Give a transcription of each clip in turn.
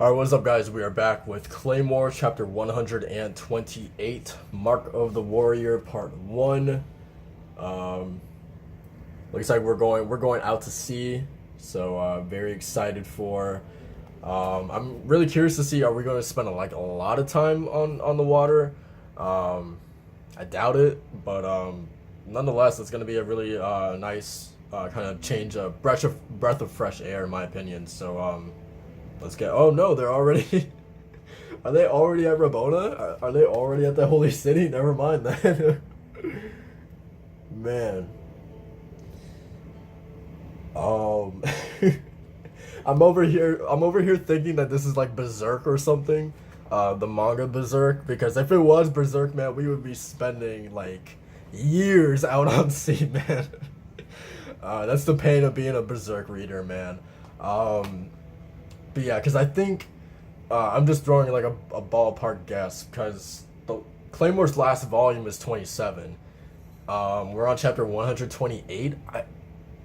Alright, what's up, guys? We are back with Claymore, chapter 128, Mark of the Warrior, part 1. Um, Looks like we're going out to sea, so very excited for. I'm really curious to see, are we going to spend a lot of time on the water? I doubt it, but nonetheless, it's going to be a really nice kind of change, breath of fresh air, in my opinion. So let's get. Oh no, they're already. Are they already at Rabona? Are they already at the Holy City? Never mind that. Man. Um. I'm over here thinking that this is like Berserk or something. The manga Berserk, because if it was Berserk, man, we would be spending like years out on sea, man. That's the pain of being a Berserk reader, man. Um, but yeah, because I think I'm just throwing like a ballpark guess because the Claymore's last volume is 27. We're on chapter 128.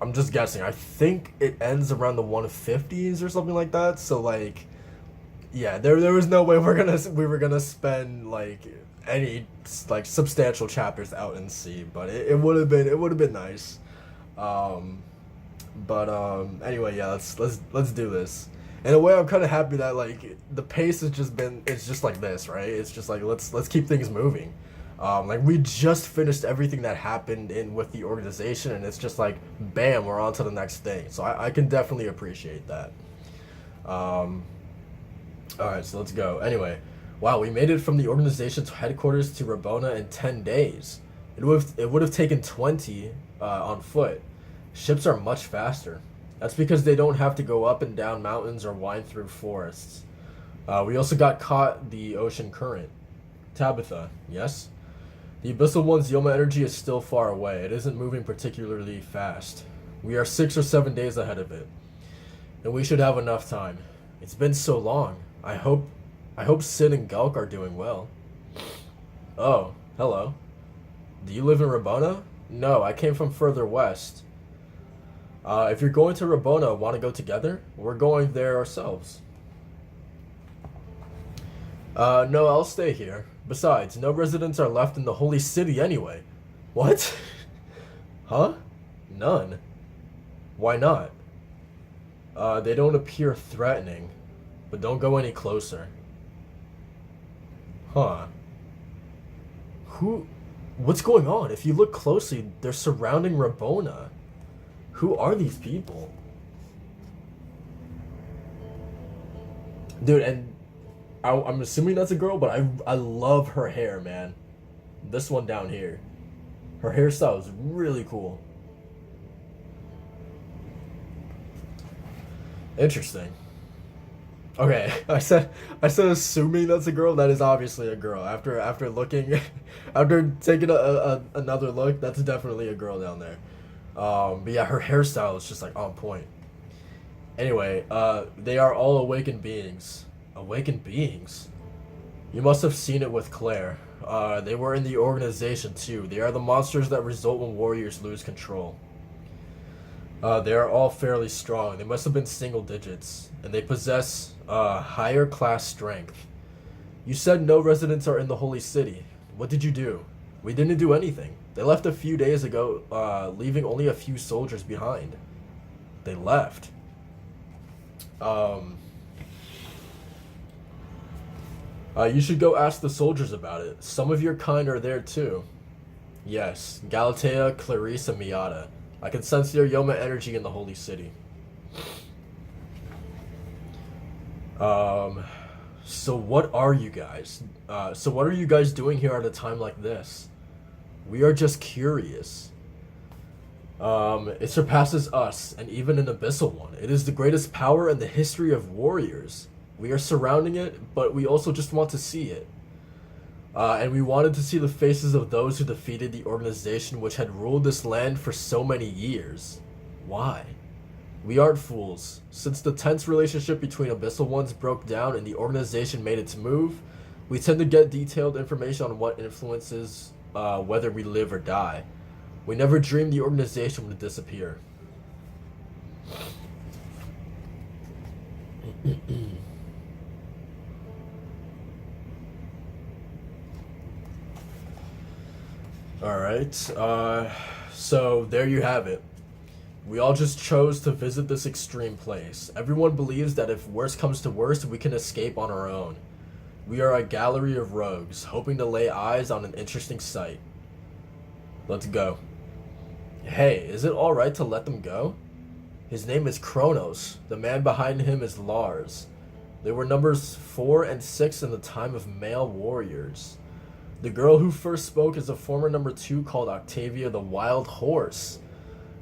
I'm just guessing. I think it ends around the 150s or something like that. So like, yeah, there was no way we were gonna spend like any like substantial chapters out in sea, but it would have been nice. Um, but anyway, yeah, let's do this. In a way, I'm kind of happy that like the pace has just been it's just like this, right? It's just like let's keep things moving. Like we just finished everything that happened in with the organization, and it's just like bam, we're on to the next thing. So I can definitely appreciate that. Um, all right, so let's go. Anyway, wow, we made it from the organization's headquarters to Rabona in 10 days. It would have taken 20 on foot. Ships are much faster. That's because they don't have to go up and down mountains or wind through forests. We also got caught the ocean current. Tabitha, yes? The Abyssal One's Yoma energy is still far away. It isn't moving particularly fast. We are 6 or 7 days ahead of it. And we should have enough time. It's been so long. I hope Sid and Gulk are doing well. Oh, hello. Do you live in Rabona? No, I came from further west. If you're going to Rabona, want to go together? We're going there ourselves. No, I'll stay here. Besides, no residents are left in the Holy City anyway. What? Huh? None. Why not? They don't appear threatening, but don't go any closer. Huh. Who? What's going on? If you look closely, they're surrounding Rabona. Who are these people? Dude, and I'm assuming that's a girl, but I love her hair, man. This one down here. Her hairstyle is really cool. Interesting. Okay, I said assuming that's a girl. That is obviously a girl. After looking, after taking another look, that's definitely a girl down there. But yeah, her hairstyle is just like on point. Anyway, they are all awakened beings. Awakened beings? You must have seen it with Claire. They were in the organization too. They are the monsters that result when warriors lose control. They are all fairly strong. They must have been single digits, and they possess higher class strength. You said no residents are in the Holy City. What did you do? We didn't do anything. They left a few days ago, leaving only a few soldiers behind. They left. Um, you should go ask the soldiers about it. Some of your kind are there too. Yes, Galatea, Clarice, and Miata. I can sense your Yoma energy in the Holy City. Um, so what are you guys? So what are you guys doing here at a time like this? We are just curious. It surpasses us, and even an abyssal one. It is the greatest power in the history of warriors. We are surrounding it, but we also just want to see it. And we wanted to see the faces of those who defeated the organization which had ruled this land for so many years. Why? We aren't fools. Since the tense relationship between Abyssal Ones broke down and the organization made its move, we tend to get detailed information on what influences whether we live or die. We never dreamed the organization would disappear. All right. So there you have it. We all just chose to visit this extreme place. Everyone believes that if worst comes to worst, we can escape on our own. We are a gallery of rogues, hoping to lay eyes on an interesting sight. Let's go. Hey, is it alright to let them go? His name is Kronos. The man behind him is Lars. They were numbers 4 and 6 in the time of male warriors. The girl who first spoke is a former number 2 called Octavia the Wild Horse.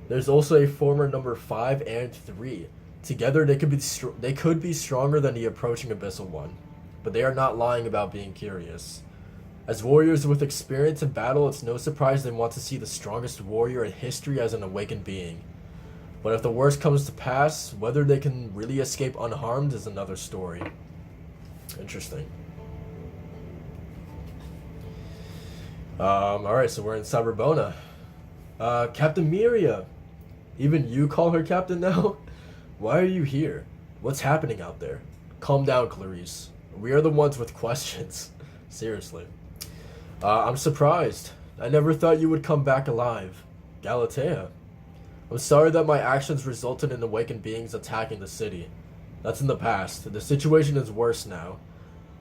There's also a former number 5 and 3. Together they could be stronger than the approaching Abyssal One, but they are not lying about being curious. As warriors with experience in battle, it's no surprise they want to see the strongest warrior in history as an awakened being. But if the worst comes to pass, whether they can really escape unharmed is another story. Interesting. Alright, so we're in Rabona. Captain Miria. Even you call her captain now? Why are you here? What's happening out there? Calm down, Clarice. We are the ones with questions. Seriously. I'm surprised. I never thought you would come back alive. Galatea. I'm sorry that my actions resulted in awakened beings attacking the city. That's in the past. The situation is worse now.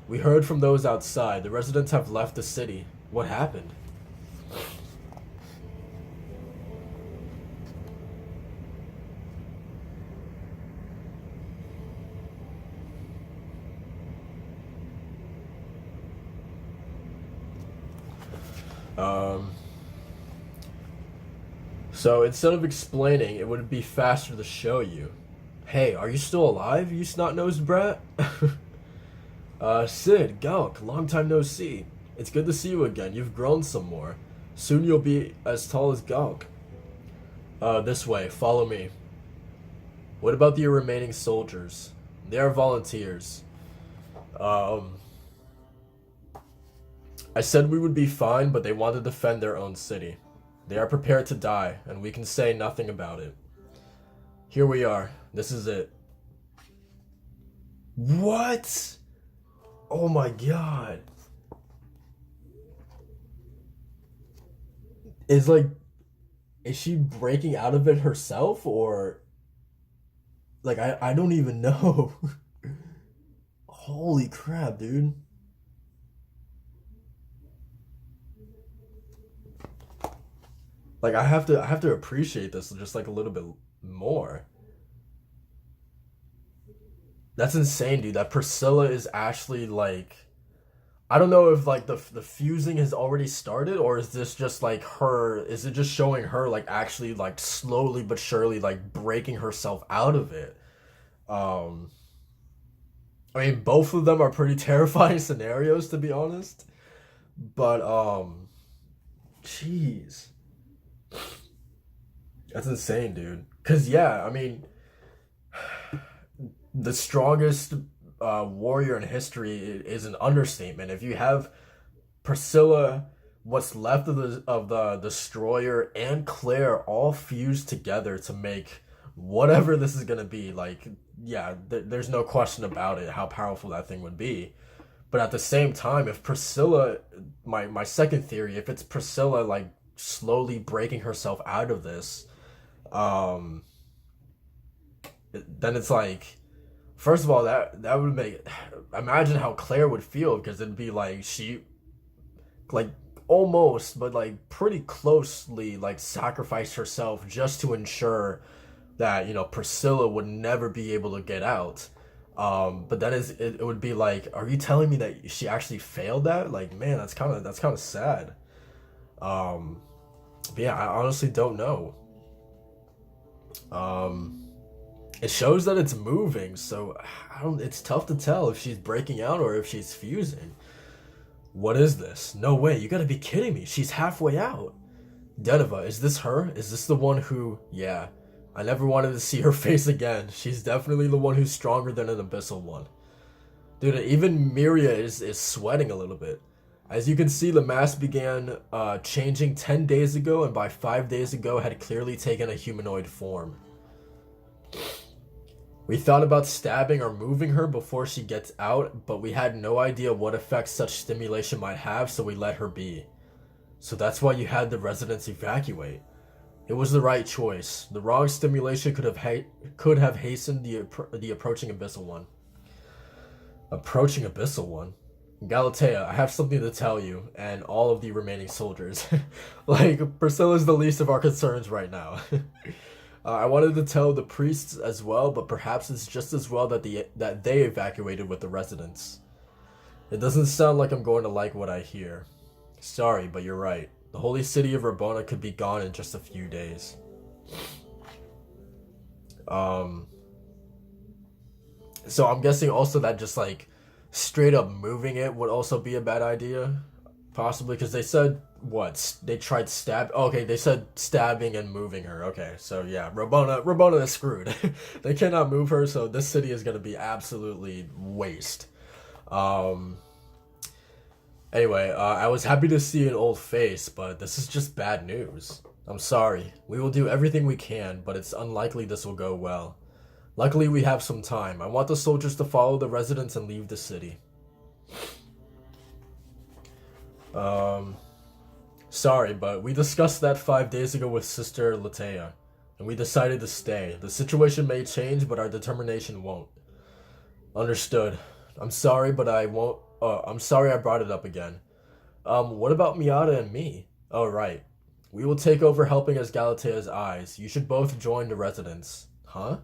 We heard from those outside. The residents have left the city. What happened? So instead of explaining, it would be faster to show you. Hey, are you still alive, you snot-nosed brat? Sid, Galk, long time no see. It's good to see you again. You've grown some more. Soon you'll be as tall as Galk. This way. Follow me. What about the remaining soldiers? They are volunteers. I said we would be fine, but they want to defend their own city. They are prepared to die, and we can say nothing about it. Here we are. This is it. What? Oh my god. Is she breaking out of it herself, or like I don't even know. Holy crap, dude. Like I have to appreciate this just like a little bit more. That's insane, dude. That Priscilla is actually like, I don't know if like the fusing has already started, or is this just like her, is it just showing her like actually like slowly but surely like breaking herself out of it? Um I mean, both of them are pretty terrifying scenarios, to be honest. But jeez. That's insane, dude. Cause yeah, I mean, the strongest warrior in history is an understatement. If you have Priscilla, what's left of the destroyer, and Claire all fused together to make whatever this is gonna be, like, yeah, there's no question about it how powerful that thing would be. But at the same time, if Priscilla, my second theory, if it's Priscilla like slowly breaking herself out of this, um, then it's like, first of all, that would make, imagine how Claire would feel, because it'd be like she, like almost, but like pretty closely like sacrificed herself just to ensure that, you know, Priscilla would never be able to get out. But then it would be like, are you telling me that she actually failed that? Like, man, that's kind of sad. Um, but yeah, I honestly don't know. Um, it shows that it's moving, so I don't. It's tough to tell if she's breaking out or if she's fusing. What is this? No way! You gotta be kidding me! She's halfway out. Deneva, is this her? Is this the one who? Yeah. I never wanted to see her face again. She's definitely the one who's stronger than an Abyssal One. Dude, even Miria is sweating a little bit. As you can see, the mask began changing 10 days ago, and by 5 days ago had clearly taken a humanoid form. We thought about stabbing or moving her before she gets out, but we had no idea what effects such stimulation might have, so we let her be. So that's why you had the residents evacuate. It was the right choice. The wrong stimulation could have hastened the approaching Abyssal One. Approaching Abyssal One? Galatea, I have something to tell you, and all of the remaining soldiers. Like, Priscilla's the least of our concerns right now. I wanted to tell the priests as well, but perhaps it's just as well that they evacuated with the residents. It doesn't sound like I'm going to like what I hear. Sorry, but you're right. The holy city of Rabona could be gone in just a few days. So I'm guessing also that just like straight up moving it would also be a bad idea, possibly, because they said what they tried okay, they said stabbing and moving her. Okay, so yeah, Rabona is screwed. They cannot move her, so this city is gonna be absolutely waste. Anyway, I was happy to see an old face, but this is just bad news. I'm sorry. We will do everything we can, but it's unlikely this will go well. Luckily, we have some time. I want the soldiers to follow the residents and leave the city. Sorry, but we discussed that 5 days ago with Sister Latea, and we decided to stay. The situation may change, but our determination won't. Understood. I'm sorry, but I won't. I'm sorry I brought it up again. What about Miata and me? Oh, right. We will take over helping as Galatea's eyes. You should both join the residents. Huh?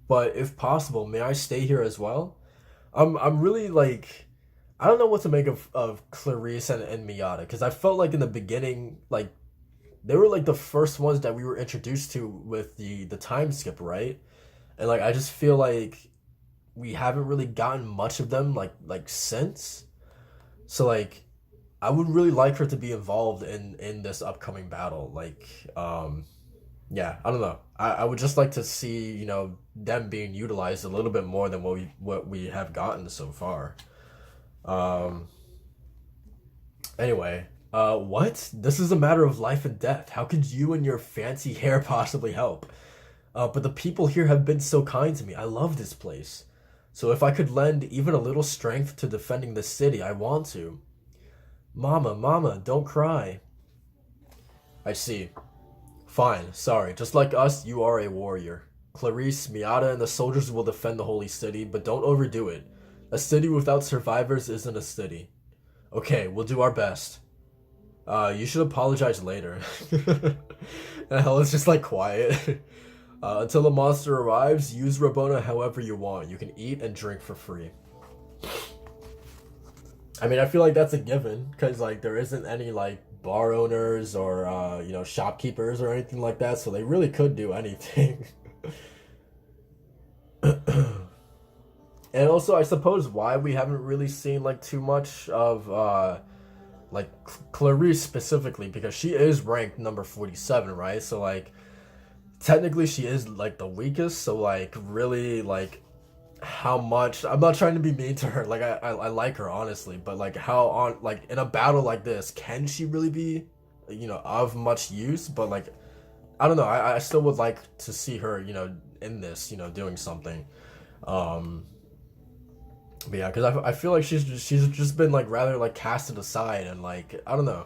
But if possible, may I stay here as well? I'm really like, I don't know what to make of Clarice and Miata, because I felt like in the beginning, like, they were like the first ones that we were introduced to with the time skip, right? And like, I just feel like we haven't really gotten much of them like since. So like, I would really like her to be involved in this upcoming battle. Like, yeah, I don't know. I would just like to see, you know, them being utilized a little bit more than what we have gotten so far. Anyway, what? This is a matter of life and death. How could you and your fancy hair possibly help? But the people here have been so kind to me. I love this place. So if I could lend even a little strength to defending the city, I want to. Mama, don't cry. I see. Fine, sorry. Just like us, you are a warrior. Clarice, Miata, and the soldiers will defend the holy city, but don't overdo it. A city without survivors isn't a city. Okay, we'll do our best. You should apologize later. And Helen's just like quiet. Until the monster arrives, use Rabona however you want. You can eat and drink for free. I mean, I feel like that's a given, because like there isn't any like bar owners or you know, shopkeepers or anything like that, so they really could do anything. And also, I suppose why we haven't really seen like too much of like Clarice specifically, because she is ranked number 47, right? So like technically she is like the weakest, so like really like how much, I'm not trying to be mean to her, like I like her honestly, but like how on like in a battle like this can she really be, you know, of much use? But like I don't know, I still would like to see her, you know, in this, you know, doing something. But yeah, because I feel like she's just been like rather like casted aside, and like I don't know,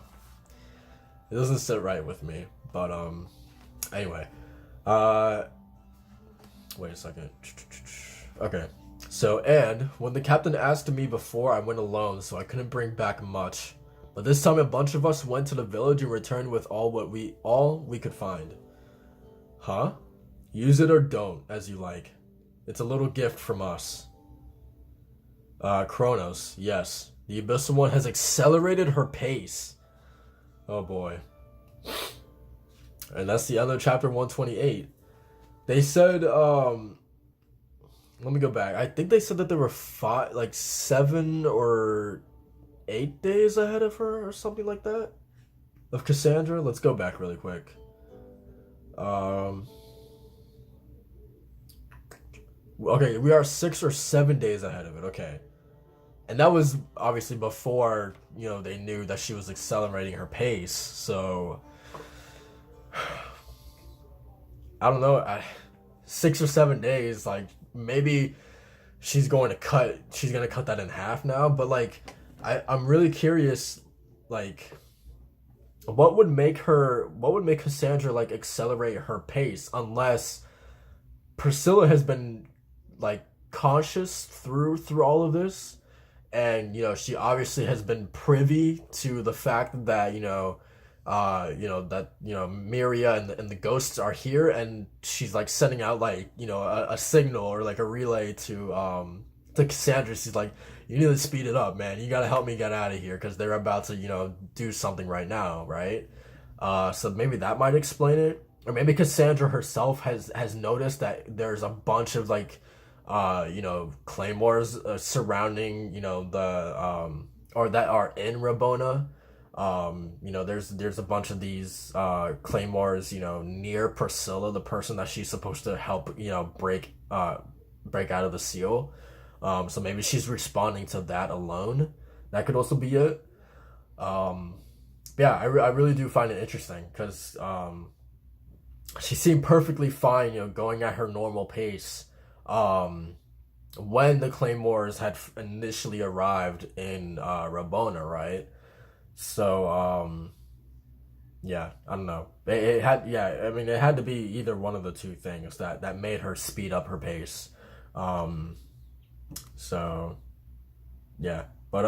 it doesn't sit right with me. But anyway, wait a second. Okay, so and when the captain asked me before, I went alone, so I couldn't bring back much. But this time a bunch of us went to the village and returned with all we could find. Huh? Use it or don't, as you like. It's a little gift from us. Kronos, yes. The Abyssal One has accelerated her pace. Oh boy. And that's the end of chapter 128. They said, let me go back. I think they said that there were 7 or 8 days ahead of her or something like that. Of Cassandra. Let's go back really quick. Okay, we are 6 or 7 days ahead of it. Okay. And that was obviously before, you know, they knew that she was accelerating her pace. So I don't know. 6 or 7 days, like maybe she's gonna cut that in half now. But like I'm really curious, like what would make Cassandra like accelerate her pace unless Priscilla has been like conscious through all of this, and she obviously has been privy to the fact that that Miria and the ghosts are here, and she's like sending out like a signal or like a relay to Cassandra. She's like, you need to speed it up, man. You gotta help me get out of here because they're about to do something right now, right? So maybe that might explain it, or maybe Cassandra herself has noticed that there's a bunch of like claymores surrounding the or that are in Rabona. There's a bunch of these claymores near Priscilla, the person that she's supposed to help break out of the seal. So maybe she's responding to that alone. That could also be it. Yeah, I really do find it interesting because she seemed perfectly fine going at her normal pace when the claymores had initially arrived in Rabona, right? So yeah, I don't know. It had, yeah, I mean, it had to be either one of the two things that made her speed up her pace. So yeah, but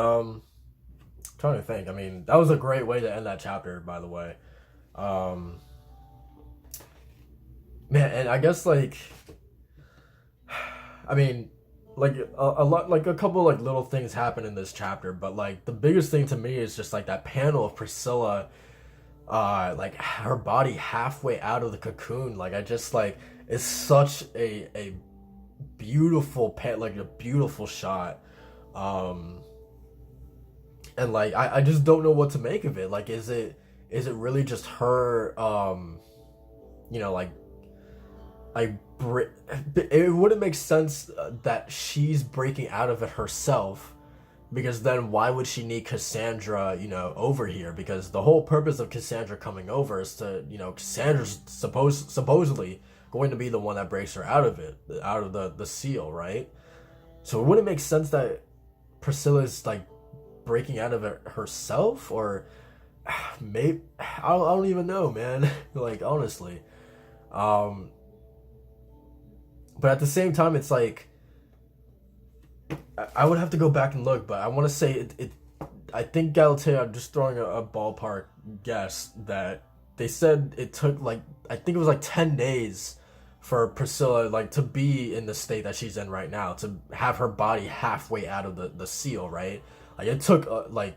trying to think. I mean, that was a great way to end that chapter, by the way. Um, Man, and I guess like, I mean, like a lot, like a couple like little things happen in this chapter, but like the biggest thing to me is just like that panel of Priscilla, like her body halfway out of the cocoon. Like I just like it's such a beautiful like a beautiful shot. Um, and like I just don't know what to make of it. Like, is it really just her? Like it wouldn't make sense that she's breaking out of it herself, because then why would she need Cassandra over here? Because the whole purpose of Cassandra coming over is to Cassandra's supposedly going to be the one that breaks her out of it, out of the seal, right? So it wouldn't make sense that Priscilla's like breaking out of it herself, or maybe I don't even know, man. Like honestly. But at the same time, it's like I would have to go back and look, but I want to say it. I think Galatea, I'm just throwing a ballpark guess, that they said it took like, I think it was like 10 days for Priscilla like to be in the state that she's in right now, to have her body halfway out of the seal, right? Like it took I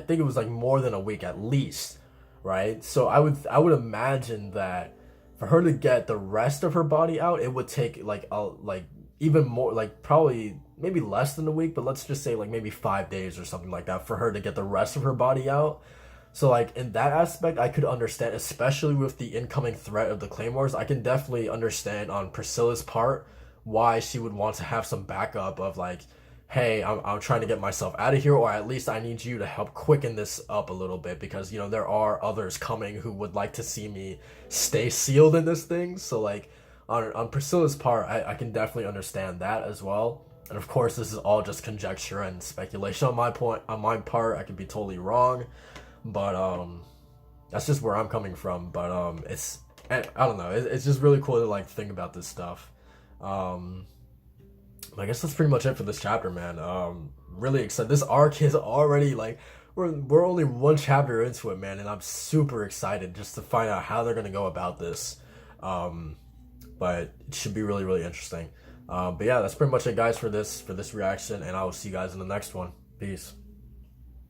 think it was like more than a week at least, right? So I would imagine that for her to get the rest of her body out, it would take like even more, like probably maybe less than a week, but let's just say like maybe 5 days or something like that for her to get the rest of her body out. So like in that aspect, I could understand, especially with the incoming threat of the Claymores. I can definitely understand on Priscilla's part why she would want to have some backup of like, hey, I'm trying to get myself out of here, or at least I need you to help quicken this up a little bit, because there are others coming who would like to see me stay sealed in this thing. So like on Priscilla's part, I can definitely understand that as well. And of course, this is all just conjecture and speculation on my part. I could be totally wrong, but that's just where I'm coming from. But I don't know. It's just really cool to like think about this stuff. I guess that's pretty much it for this chapter, man. Really excited. This arc is already like we're only one chapter into it, man, and I'm super excited just to find out how they're gonna go about this. But it should be really, really interesting. But yeah, that's pretty much it, guys, for this reaction, and I will see you guys in the next one. Peace.